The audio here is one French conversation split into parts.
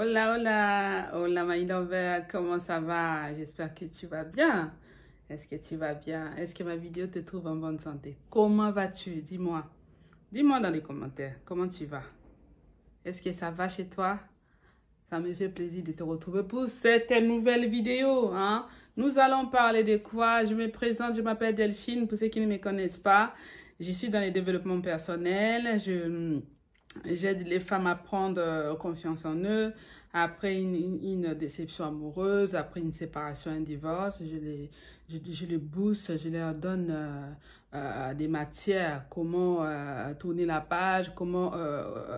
Hola, hola, hola my lover, comment ça va? J'espère que tu vas bien. Est-ce que tu vas bien? Est-ce que ma vidéo te trouve en bonne santé? Comment vas-tu? Dis-moi. Dis-moi dans les commentaires, comment tu vas? Est-ce que ça va chez toi? Ça me fait plaisir de te retrouver pour cette nouvelle vidéo, hein? Nous allons parler de quoi? Je me présente, je m'appelle Delphine, pour ceux qui ne me connaissent pas. Je suis dans le développement personnel, j'aide les femmes à prendre confiance en eux. Après une déception amoureuse, après une séparation, un divorce, je les booste, je leur donne des matières, comment tourner la page, comment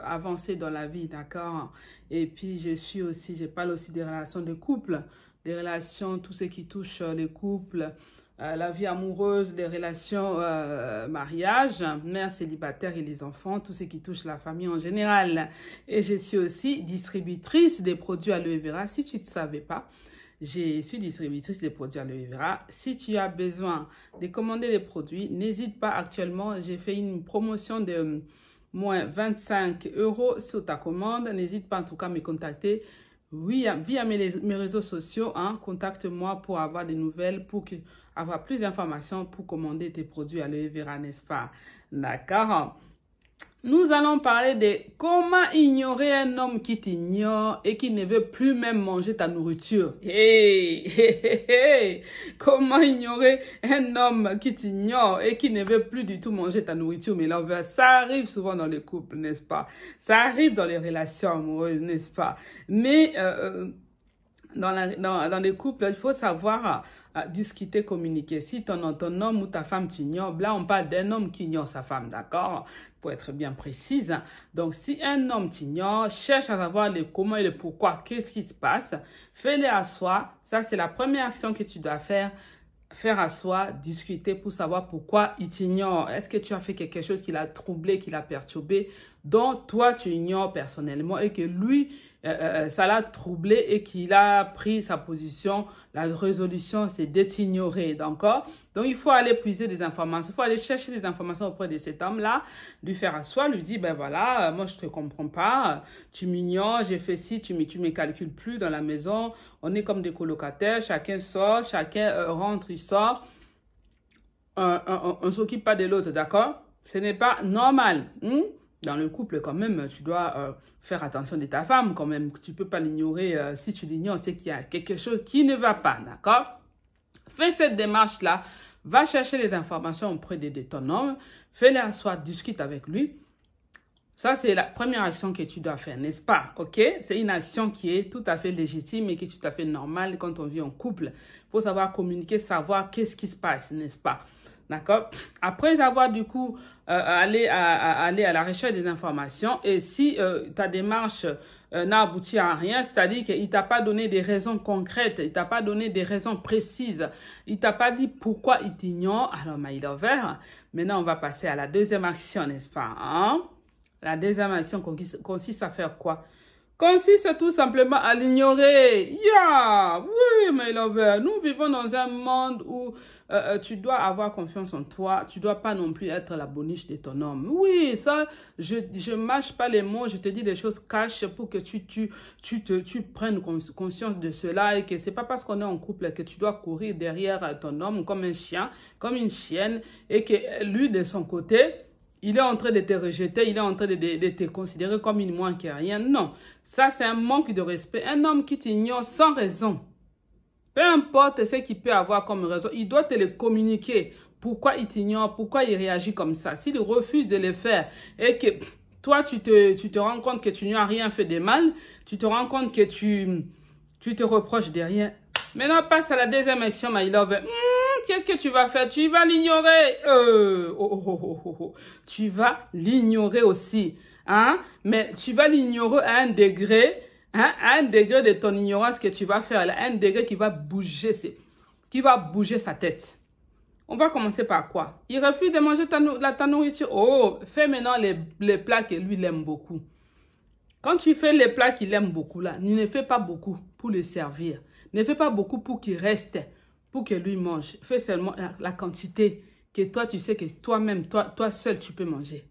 avancer dans la vie, d'accord? Et puis je parle aussi des relations de couple, des relations, tout ce qui touche les couples, la vie amoureuse, les relations mariage, mère célibataire et les enfants, tout ce qui touche la famille en général. Et je suis aussi distributrice des produits aloe vera. Si tu ne savais pas, je suis distributrice des produits aloe vera. Si tu as besoin de commander des produits, n'hésite pas. Actuellement, j'ai fait une promotion de moins 25 € sur ta commande. N'hésite pas en tout cas à me contacter. Oui, via mes réseaux sociaux, hein, contacte-moi pour avoir des nouvelles, pour avoir plus d'informations pour commander tes produits aloe vera, n'est-ce pas? D'accord. Nous allons parler de comment ignorer un homme qui t'ignore et qui ne veut plus même manger ta nourriture. Hey, hey, hey, hey. Comment ignorer un homme qui t'ignore et qui ne veut plus du tout manger ta nourriture, mais là, ça arrive souvent dans les couples, n'est-ce pas? Ça arrive dans les relations amoureuses, n'est-ce pas? Mais dans les couples, il faut savoir discuter, communiquer. Si ton homme ou ta femme t'ignore, là on parle d'un homme qui ignore sa femme, d'accord? Pour être bien précise. Donc si un homme t'ignore, cherche à savoir le comment et le pourquoi, qu'est-ce qui se passe, fais-le à soi. Ça c'est la première action que tu dois faire. Faire à soi, discuter pour savoir pourquoi il t'ignore. Est-ce que tu as fait quelque chose qui l'a troublé, qui l'a perturbé, dont toi tu ignores personnellement et que lui, ça l'a troublé et qu'il a pris sa position. La résolution, c'est de t'ignorer, d'accord? Donc, il faut aller puiser des informations. Il faut aller chercher des informations auprès de cet homme-là, lui faire à soi, lui dire, ben voilà, moi, je te comprends pas. Tu m'ignores, j'ai fait ci, tu me calcules plus dans la maison. On est comme des colocataires, chacun sort, chacun rentre, il sort. On s'occupe pas de l'autre, d'accord? Ce n'est pas normal. Dans le couple, quand même, tu dois faire attention de ta femme, quand même. Tu peux pas l'ignorer. Si tu l'ignores, c'est qu'il y a quelque chose qui ne va pas, d'accord? Fais cette démarche-là. Va chercher les informations auprès de ton homme. Fais-les à soi, discute avec lui. Ça, c'est la première action que tu dois faire, n'est-ce pas? OK? C'est une action qui est tout à fait légitime et qui est tout à fait normale quand on vit en couple. Il faut savoir communiquer, savoir qu'est-ce qui se passe, n'est-ce pas? D'accord? Après avoir du coup aller à la recherche des informations et si ta démarche n'a abouti à rien, c'est-à-dire qu'il ne t'a pas donné des raisons concrètes, il ne t'a pas donné des raisons précises, il ne t'a pas dit pourquoi il t'ignore, alors my lover, maintenant on va passer à la deuxième action, n'est-ce pas? Hein? La deuxième action consiste à faire quoi? Consiste tout simplement à l'ignorer. Yeah! Oui, my lover. Nous vivons dans un monde où tu dois avoir confiance en toi. Tu dois pas non plus être la boniche de ton homme. Oui, ça, je mâche pas les mots. Je te dis des choses cash pour que tu prennes conscience de cela et que c'est pas parce qu'on est en couple que tu dois courir derrière ton homme comme un chien, comme une chienne et que lui, de son côté, il est en train de te rejeter, il est en train de te considérer comme une moins que rien. Non, ça c'est un manque de respect. Un homme qui t'ignore sans raison, peu importe ce qu'il peut avoir comme raison, il doit te le communiquer. Pourquoi il t'ignore, pourquoi il réagit comme ça. S'il refuse de le faire et que toi tu te rends compte que tu n'as rien fait de mal, tu te rends compte que tu te reproches de rien. Maintenant, passe à la deuxième action, my love. Qu'est-ce que tu vas faire? Tu vas l'ignorer. Tu vas l'ignorer aussi. Hein? Mais tu vas l'ignorer à un degré, hein? À un degré de ton ignorance que tu vas faire. À un degré qui va bouger sa tête. On va commencer par quoi? Il refuse de manger ta nourriture. Oh, fais maintenant les plats que lui, il aime beaucoup. Quand tu fais les plats qu'il aime beaucoup, là, ne fais pas beaucoup pour le servir. Ne fais pas beaucoup pour qu'il reste, pour que lui mange. Fais seulement la quantité que toi, tu sais que toi-même, toi seul, tu peux manger.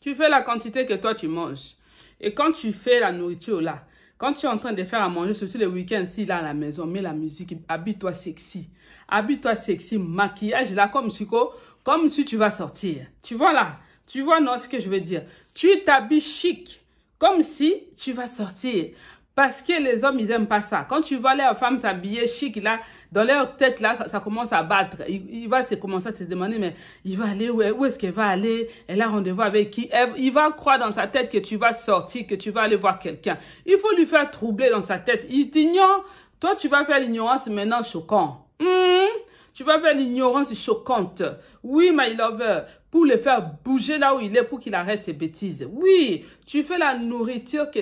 Tu fais la quantité que toi, tu manges. Et quand tu fais la nourriture là, quand tu es en train de faire à manger, surtout les week-ends, s'il est à la maison, mets la musique, habille-toi sexy. Habille-toi sexy, maquillage là, comme si tu vas sortir. Tu vois là? Tu vois, non, ce que je veux dire. Tu t'habilles chic, comme si tu vas sortir. Parce que les hommes, ils n'aiment pas ça. Quand tu vois les femmes s'habiller chic, là, dans leur tête, là, ça commence à battre. Il va commencer à se demander, mais il va aller où est-ce qu'elle va aller? Elle a rendez-vous avec qui? Il va croire dans sa tête que tu vas sortir, que tu vas aller voir quelqu'un. Il faut lui faire troubler dans sa tête. Il t'ignore. Toi, tu vas faire l'ignorance maintenant choquant. Tu vas faire l'ignorance choquante. Oui, my lover, pour le faire bouger là où il est, pour qu'il arrête ses bêtises. Oui, tu fais la nourriture que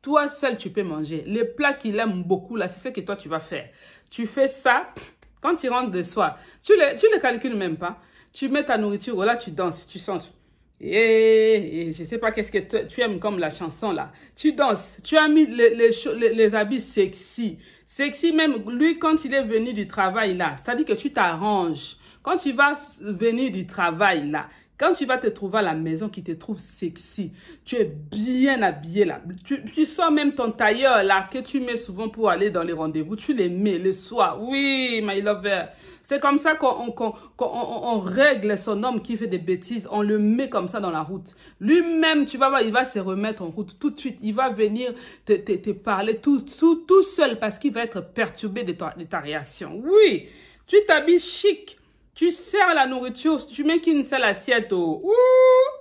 toi seul tu peux manger. Les plats qu'il aime beaucoup là, c'est ce que toi tu vas faire. Tu fais ça, quand tu rentres de soir, tu les calcules même pas. Tu mets ta nourriture, voilà, tu danses, tu chantes. Et je sais pas qu'est-ce que tu aimes comme la chanson là. Tu danses, tu as mis les habits sexy. Sexy même, lui quand il est venu du travail là, c'est-à-dire que tu t'arranges. Quand tu vas venir du travail là, quand tu vas te trouver à la maison qui te trouve sexy, tu es bien habillé là. Tu sors même ton tailleur là que tu mets souvent pour aller dans les rendez-vous. Tu les mets le soir. Oui, my lover. C'est comme ça qu'on règle son homme qui fait des bêtises. On le met comme ça dans la route. Lui-même, tu vas voir, il va se remettre en route tout de suite. Il va venir te parler tout seul parce qu'il va être perturbé de ta réaction. Oui, tu t'habilles chic. Tu sers la nourriture, tu mets qu'une seule assiette. Ouh,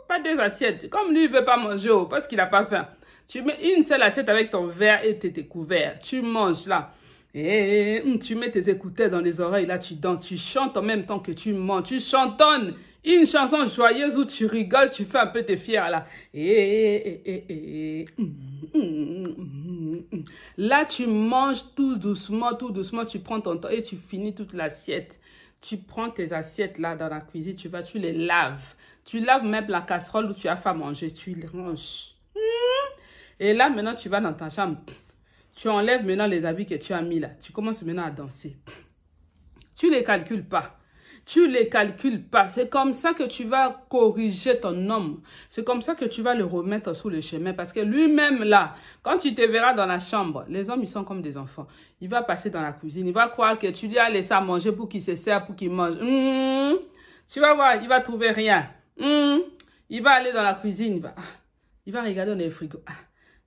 pas deux assiettes. Comme lui, il ne veut pas manger parce qu'il n'a pas faim. Tu mets une seule assiette avec ton verre et tes couverts. Tu manges là. Et tu mets tes écouteurs dans les oreilles. Là, tu danses, tu chantes en même temps que tu manges. Tu chantonnes une chanson joyeuse où tu rigoles, tu fais un peu tes fiers là. Là, tu manges tout doucement, tu prends ton temps et tu finis toute l'assiette. Tu prends tes assiettes là dans la cuisine, tu les laves. Tu laves même la casserole où tu as fait à manger, tu les ranges. Et là, maintenant, tu vas dans ta chambre. Tu enlèves maintenant les habits que tu as mis là. Tu commences maintenant à danser. Tu ne les calcules pas. Tu ne les calcules pas. C'est comme ça que tu vas corriger ton homme. C'est comme ça que tu vas le remettre sur le chemin. Parce que lui-même, là, quand tu te verras dans la chambre, les hommes, ils sont comme des enfants. Il va passer dans la cuisine. Il va croire que tu lui as laissé à manger pour qu'il se sert, pour qu'il mange. Tu vas voir, il va trouver rien. Il va aller dans la cuisine. Il va regarder dans les frigos.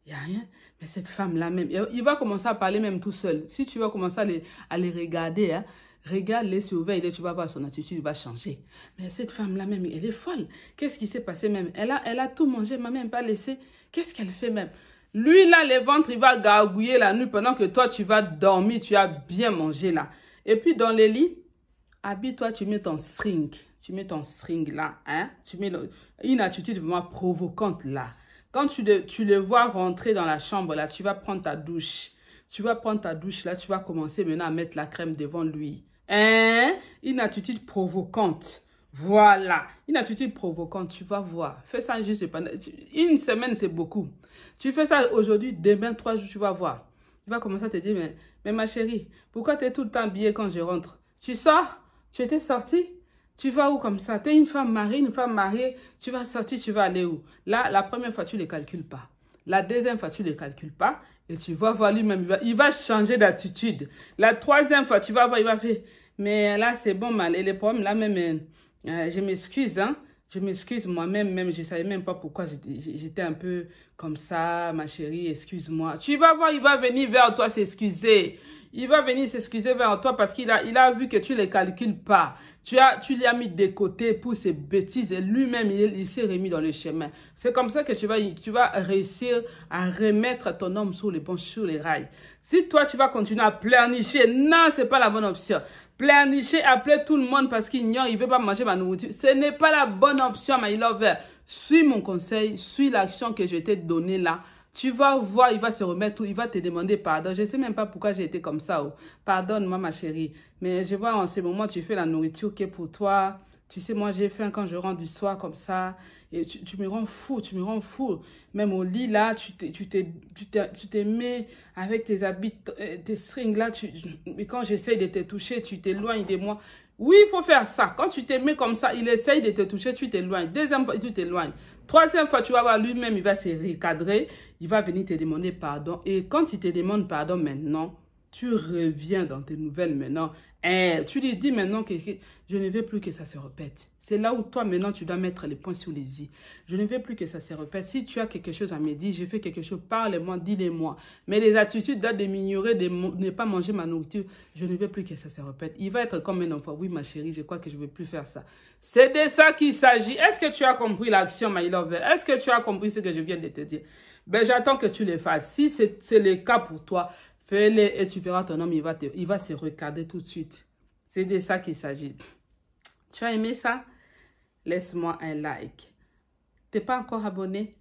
Il n'y a rien. Mais cette femme-là même, il va commencer à parler même tout seul. Si tu vas commencer à les regarder, hein, regarde-les, surveille-les, tu vas voir son attitude va changer. Mais cette femme-là même, elle est folle. Qu'est-ce qui s'est passé même? Elle a tout mangé, elle m'a même pas laissé. Qu'est-ce qu'elle fait même? Lui, là, le ventre, il va gargouiller la nuit pendant que toi, tu vas dormir, tu as bien mangé là. Et puis, dans les lits, habille-toi, tu mets ton string. Tu mets ton string là, hein? Tu mets une attitude vraiment provocante là. Quand tu le vois rentrer dans la chambre, là, tu vas prendre ta douche. Tu vas prendre ta douche, là, tu vas commencer maintenant à mettre la crème devant lui. Hein? Une attitude provocante. Voilà. Une attitude provocante, tu vas voir. Fais ça juste pendant... Une semaine, c'est beaucoup. Tu fais ça aujourd'hui, demain, 3 jours, tu vas voir. Tu vas commencer à te dire, mais ma chérie, pourquoi tu es tout le temps habillée quand je rentre? Tu sors? Tu étais sortie? Tu vas où comme ça? Tu es une femme mariée, tu vas sortir, tu vas aller où? Là, la première fois, tu ne les calcules pas. La deuxième fois, tu ne les calcules pas. Et tu vas voir lui-même, il va changer d'attitude. La troisième fois, tu vas voir, il va faire, mais là, c'est bon, mal. Et les problèmes, là même, je m'excuse, hein. Je m'excuse moi-même, je ne savais même pas pourquoi j'étais un peu comme ça, ma chérie, excuse-moi. Tu vas voir, il va venir vers toi s'excuser. Il va venir s'excuser vers toi parce qu'il a vu que tu ne les calcules pas. Tu lui as mis de côté pour ses bêtises et lui-même, il s'est remis dans le chemin. C'est comme ça que tu vas réussir à remettre ton homme sur les rails. Si toi, tu vas continuer à pleurnicher, non, ce n'est pas la bonne option. Pleurnicher, appeler tout le monde parce qu'il ignore, il ne veut pas manger ma nourriture. Ce n'est pas la bonne option, my lover. Suis mon conseil, suis l'action que je t'ai donnée là. Tu vas voir, il va se remettre, il va te demander pardon. Je ne sais même pas pourquoi j'ai été comme ça. Pardonne-moi, ma chérie. Mais je vois en ce moment, tu fais la nourriture qui est pour toi. Tu sais, moi, j'ai faim quand je rentre du soir comme ça. Et tu me rends fou, tu me rends fou. Même au lit, là, tu te mets avec tes habits, tes strings, là. Et quand j'essaye de te toucher, tu t'éloignes de moi. Oui, il faut faire ça. Quand tu te mets comme ça, il essaye de te toucher, tu t'éloignes. Deuxième fois, tu t'éloignes. Troisième fois, tu vas voir lui-même, il va se recadrer. Il va venir te demander pardon. Et quand il te demande pardon maintenant, tu reviens dans tes nouvelles maintenant. Tu lui dis maintenant que je ne veux plus que ça se répète. C'est là où toi maintenant tu dois mettre les points sur les i. Je ne veux plus que ça se répète. Si tu as quelque chose à me dire, je fais quelque chose, parle-moi, dis-le-moi. Mais les attitudes de m'ignorer, de ne pas manger ma nourriture, je ne veux plus que ça se répète. Il va être comme un enfant. Oui ma chérie, je crois que je ne veux plus faire ça. C'est de ça qu'il s'agit. Est-ce que tu as compris l'action, my love? Est-ce que tu as compris ce que je viens de te dire? Ben j'attends que tu le fasses. Si c'est le cas pour toi, fais-le et tu verras ton homme, il va se regarder tout de suite. C'est de ça qu'il s'agit. Tu as aimé ça? Laisse-moi un like. Tu n'es pas encore abonné?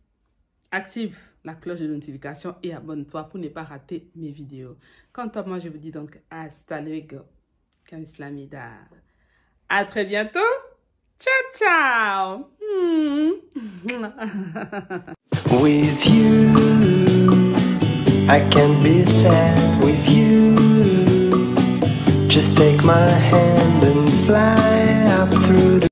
Active la cloche de notification et abonne-toi pour ne pas rater mes vidéos. Quant à moi, je vous dis donc hasta luego. Kamslamida. À très bientôt. Ciao, ciao. With you, I can't be sad with you. Just take my hand and fly up through the